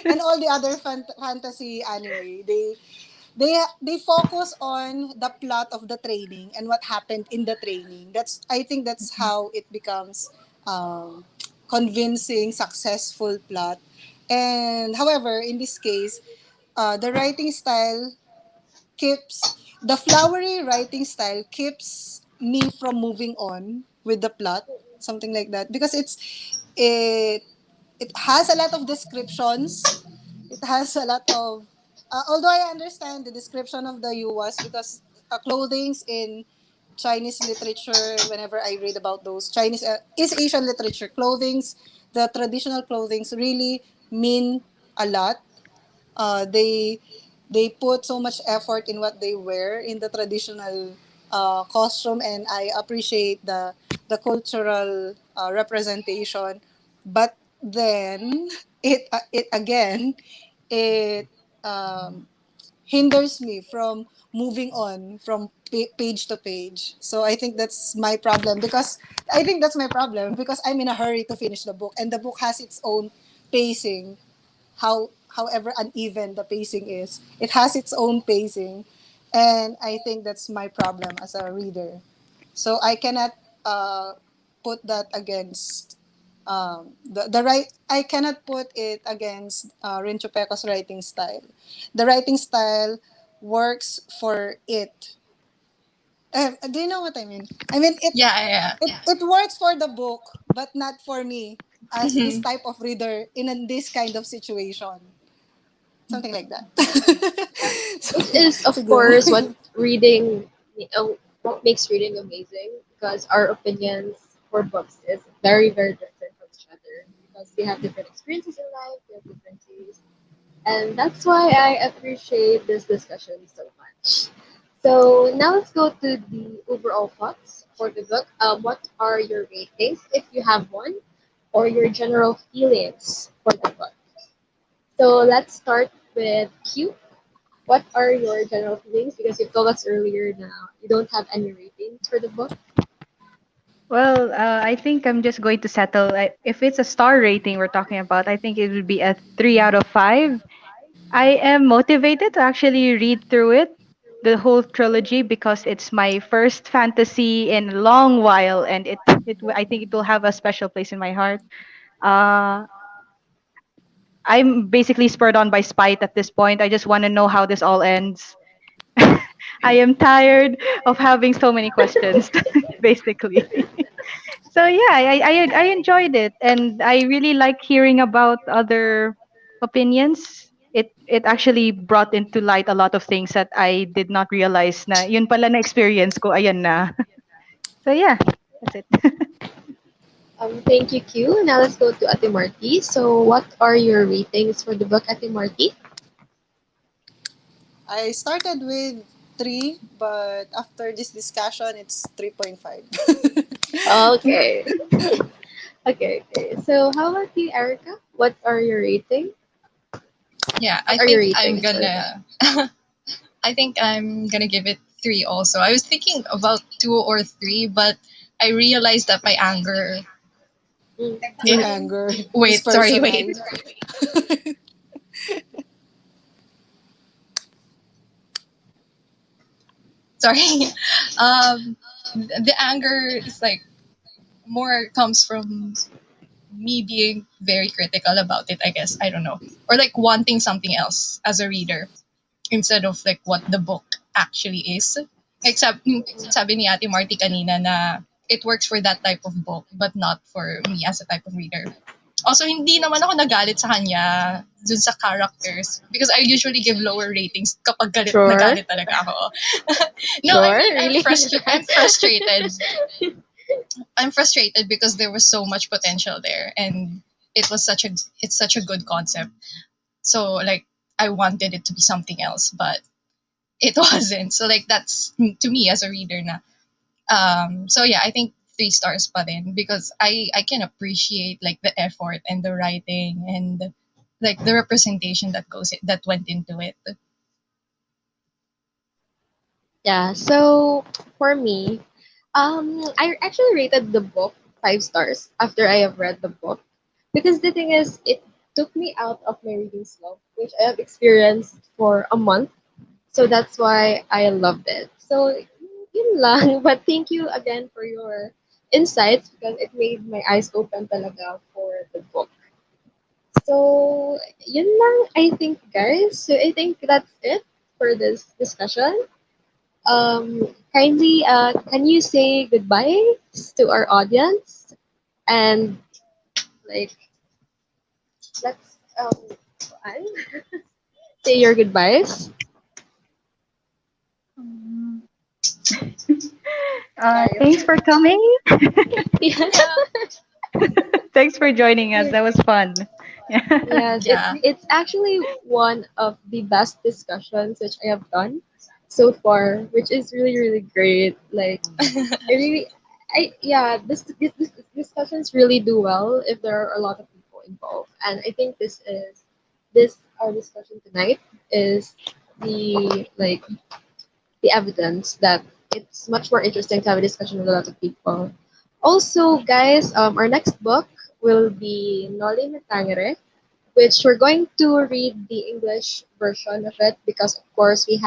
and all the other fantasy anime, they focus on the plot of the training and what happened in the training. I think that's how it becomes um, convincing, successful plot. And however, in this case, the writing style keeps the flowery writing style keeps me from moving on with the plot, something like that, because it it has a lot of descriptions. It has a lot of although I understand the description of the yuwas because clothings in Chinese literature, whenever I read about those Chinese East Asian literature, clothings, the traditional clothings really mean a lot. They put so much effort in what they wear in the traditional costume, and I appreciate the cultural representation. But then it again it um, hinders me from moving on from page to page. So I think that's my problem because I'm in a hurry to finish the book, and the book has its own pacing. However uneven the pacing is, it has its own pacing, and I think that's my problem as a reader. So I cannot put that against the right. I cannot put it against Rin Chupeco's writing style. The writing style works for it. Do you know what I mean? I mean Yeah, it works for the book, but not for me as this yeah. type of reader in this kind of situation. Something like that. So, This is, of siguro. course, what makes reading amazing because our opinions for books is very, very different from each other because we have different experiences in life, we have different tastes, and that's why I appreciate this discussion so much. So now let's go to the overall thoughts for the book. What are your ratings, if you have one, or your general feelings for the book? So let's start with Q. What are your general feelings? Because you told us earlier now you don't have any ratings for the book. Well, I think I'm just going to settle. If it's a star rating we're talking about, I think it would be a 3 out of 5. I am motivated to actually read through it, the whole trilogy, because it's my first fantasy in a long while, and I think it will have a special place in my heart. Uh, I'm basically spurred on by spite at this point. I just want to know how this all ends. I am tired of having so many questions, basically. So yeah, I enjoyed it, and I really like hearing about other opinions. It actually brought into light a lot of things that I did not realize na yun pala na experience ko, ayan na. So yeah, that's it. Thank you, Q. Now let's go to Ate Marty. So what are your ratings for the book, Ate Marty? I started with 3, but after this discussion, it's 3.5. Okay. Okay, okay. So how about you, Erica? What are your rating? Yeah, What are your ratings for that? I think I'm gonna give it 3 also. I was thinking about 2 or 3, but I realized that my anger. Mm. Your anger is Wait, sorry, wait. personal. Sorry. The anger is like more comes from me being very critical about it, I guess. I don't know. Or like wanting something else as a reader instead of like what the book actually is. Except sabi ni Ate Marty kanina na it works for that type of book but not for me as a type of reader. Also, hindi naman ako nagalit sa kanya dun sa characters because I usually give lower ratings kapag galit na Sure. galit talaga ako. No, I Sure. mean, Really? I'm frustrated. I'm frustrated because there was so much potential there and it's such a good concept. So like I wanted it to be something else, but it wasn't. So like that's to me as a reader na. So yeah, I think 3 stars pa din because I can appreciate like the effort and the writing and like the representation that went into it. Yeah, so for me, I actually rated the book 5 stars after I have read the book because the thing is, it took me out of my reading slump, which I have experienced for a month. So that's why I loved it. So yun lang. But thank you again for your insights because it made my eyes open talaga for the book. So yun lang, I think, guys. So I think that's it for this discussion. Kindly, can you say goodbye to our audience and like let's Ann, say your goodbyes. Um, Tayo. thanks for coming. Yeah. Yeah. Thanks for joining us. That was fun. Yeah. Yes, Yeah. it's actually one of the best discussions which I have done so far, which is really really great. Like I really, I yeah, this discussions really do well if there are a lot of people involved, and I think this our discussion tonight is the like the evidence that it's much more interesting to have a discussion with a lot of people. Also, guys, our next book will be Noli Me Tangere, which we're going to read the English version of it because, of course, we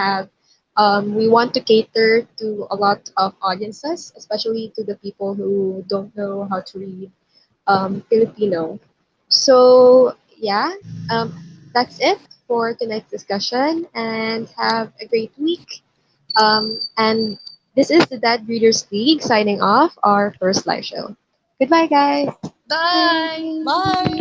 want to cater to a lot of audiences, especially to the people who don't know how to read Filipino. So, yeah, um, that's it for tonight's discussion, and have a great week. And this is the Dad Readers League signing off our first live show. Goodbye, guys. Bye. Bye.